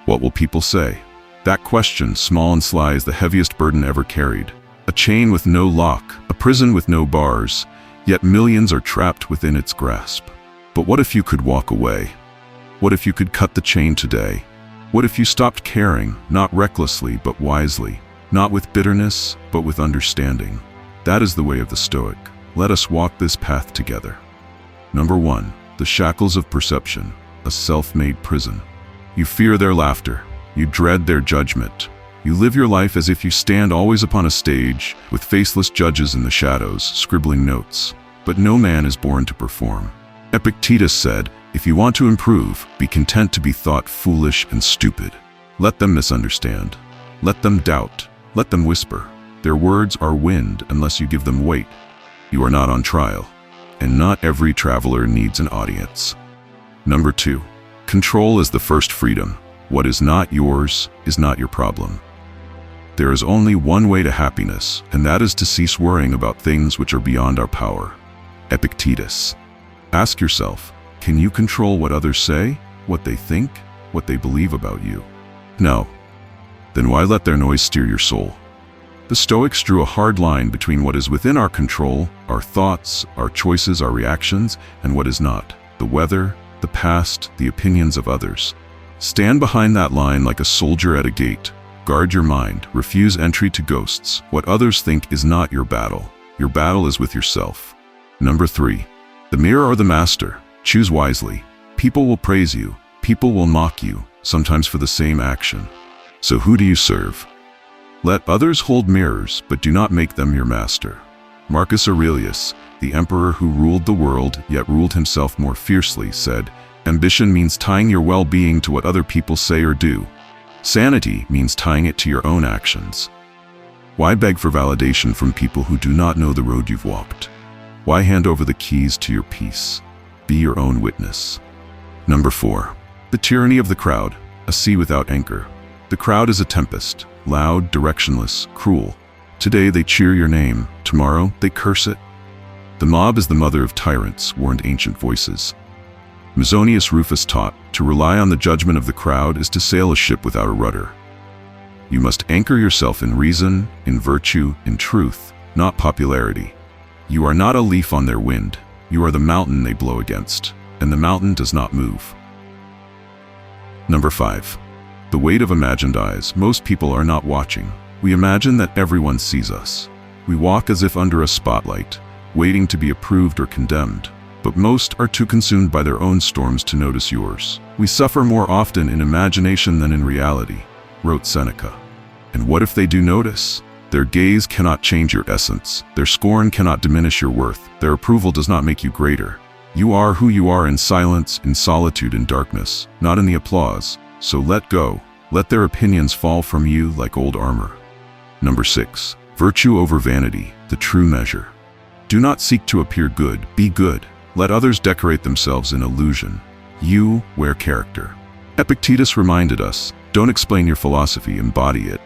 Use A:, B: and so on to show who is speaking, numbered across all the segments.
A: What will people say? That question, small and sly, is the heaviest burden ever carried. A chain with no lock, a prison with no bars, yet millions are trapped within its grasp. But what if you could walk away? What if you could cut the chain today? What if you stopped caring, not recklessly but wisely, not with bitterness but with understanding? That is the way of the Stoic. Let us walk this path together. Number 1. The shackles of perception, a self-made prison. You fear their laughter. You dread their judgment. You live your life as if you stand always upon a stage with faceless judges in the shadows, scribbling notes. But no man is born to perform. Epictetus said, "If you want to improve, be content to be thought foolish and stupid." Let them misunderstand. Let them doubt. Let them whisper. Their words are wind unless you give them weight. You are not on trial, and not every traveler needs an audience. Number 2. Control is the first freedom. What is not yours is not your problem. There is only one way to happiness, and that is to cease worrying about things which are beyond our power. Epictetus. Ask yourself, can you control what others say, what they think, what they believe about you? No. Then why let their noise steer your soul? The Stoics drew a hard line between what is within our control, our thoughts, our choices, our reactions, and what is not, the weather, the past, the opinions of others. Stand behind that line like a soldier at a gate. Guard your mind, refuse entry to ghosts. What others think is not your battle. Your battle is with yourself. Number 3. The mirror or the master. Choose wisely. People will praise you. People will mock you, sometimes for the same action. So who do you serve? Let others hold mirrors, but do not make them your master. Marcus Aurelius, the emperor who ruled the world yet ruled himself more fiercely, said, "Ambition means tying your well-being to what other people say or do. Sanity means tying it to your own actions." Why beg for validation from people who do not know the road you've walked? Why hand over the keys to your peace? Be your own witness. Number 4. The tyranny of the crowd, a sea without anchor. The crowd is a tempest, loud, directionless, cruel. Today they cheer your name, tomorrow they curse it. The mob is the mother of tyrants, warned ancient voices. Musonius Rufus taught, to rely on the judgment of the crowd is to sail a ship without a rudder. You must anchor yourself in reason, in virtue, in truth, not popularity. You are not a leaf on their wind. You are the mountain they blow against, and the mountain does not move. Number 5. The weight of imagined eyes. Most people are not watching. We imagine that everyone sees us. We walk as if under a spotlight, waiting to be approved or condemned. But most are too consumed by their own storms to notice yours. We suffer more often in imagination than in reality, wrote Seneca. And what if they do notice? Their gaze cannot change your essence. Their scorn cannot diminish your worth. Their approval does not make you greater. You are who you are in silence, in solitude, in darkness, not in the applause. So let go. Let their opinions fall from you like old armor. Number 6. Virtue over vanity, the true measure. Do not seek to appear good. Be good. Let others decorate themselves in illusion. You wear character. Epictetus reminded us, don't explain your philosophy, embody it.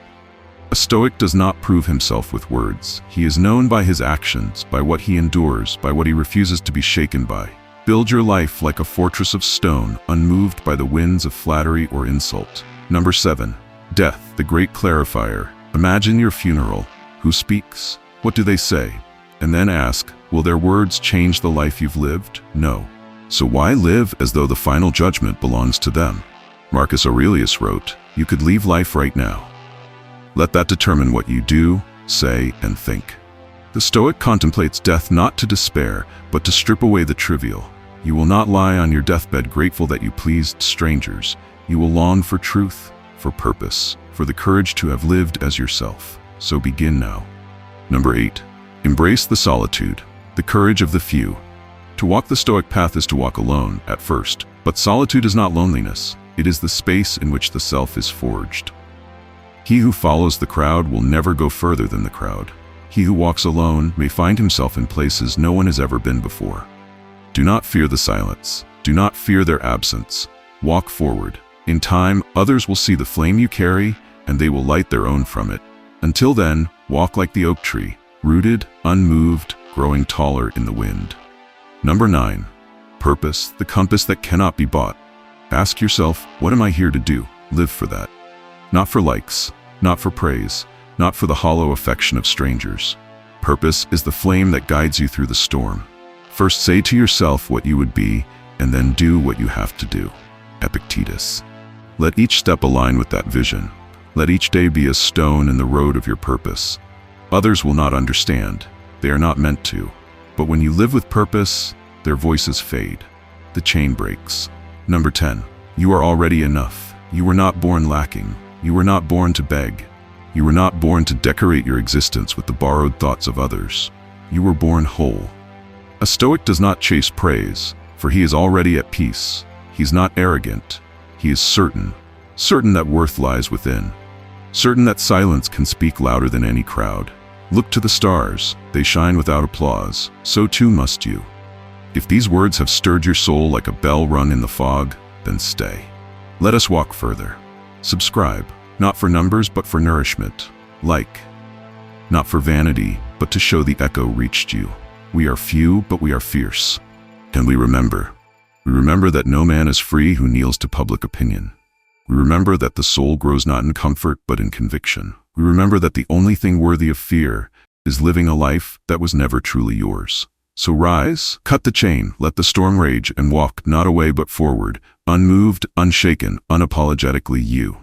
A: A Stoic does not prove himself with words. He is known by his actions, by what he endures, by what he refuses to be shaken by. Build your life like a fortress of stone, unmoved by the winds of flattery or insult. Number 7. Death, the great clarifier. Imagine your funeral. Who speaks? What do they say? And then ask, will their words change the life you've lived? No. So why live as though the final judgment belongs to them? Marcus Aurelius wrote, you could leave life right now. Let that determine what you do, say, and think. The Stoic contemplates death not to despair, but to strip away the trivial. You will not lie on your deathbed grateful that you pleased strangers. You will long for truth, for purpose, for the courage to have lived as yourself. So begin now. Number 8. Embrace the solitude, the courage of the few. To walk the Stoic path is to walk alone, at first, but solitude is not loneliness. It is the space in which the self is forged. He who follows the crowd will never go further than the crowd. He who walks alone may find himself in places no one has ever been before. Do not fear the silence. Do not fear their absence. Walk forward. In time, others will see the flame you carry, and they will light their own from it. Until then, walk like the oak tree, rooted, unmoved, growing taller in the wind. Number 9. Purpose, the compass that cannot be bought. Ask yourself, what am I here to do? Live for that. Not for likes, not for praise, not for the hollow affection of strangers. Purpose is the flame that guides you through the storm. First say to yourself what you would be, and then do what you have to do. Epictetus. Let each step align with that vision. Let each day be a stone in the road of your purpose. Others will not understand. They are not meant to. But when you live with purpose, their voices fade. The chain breaks. Number 10. You are already enough. You were not born lacking. You were not born to beg. You were not born to decorate your existence with the borrowed thoughts of others. You were born whole. A Stoic does not chase praise, for he is already at peace. He is not arrogant. He is certain that worth lies within. Certain that silence can speak louder than any crowd. Look to the stars, they shine without applause, so too must you. If these words have stirred your soul like a bell rung in the fog, then stay. Let us walk further. Subscribe, not for numbers but for nourishment. Like, not for vanity, but to show the echo reached you. We are few, but we are fierce. And we remember that no man is free who kneels to public opinion. We remember that the soul grows not in comfort, but in conviction. We remember that the only thing worthy of fear is living a life that was never truly yours. So rise, cut the chain, let the storm rage, and walk not away but forward, unmoved, unshaken, unapologetically you.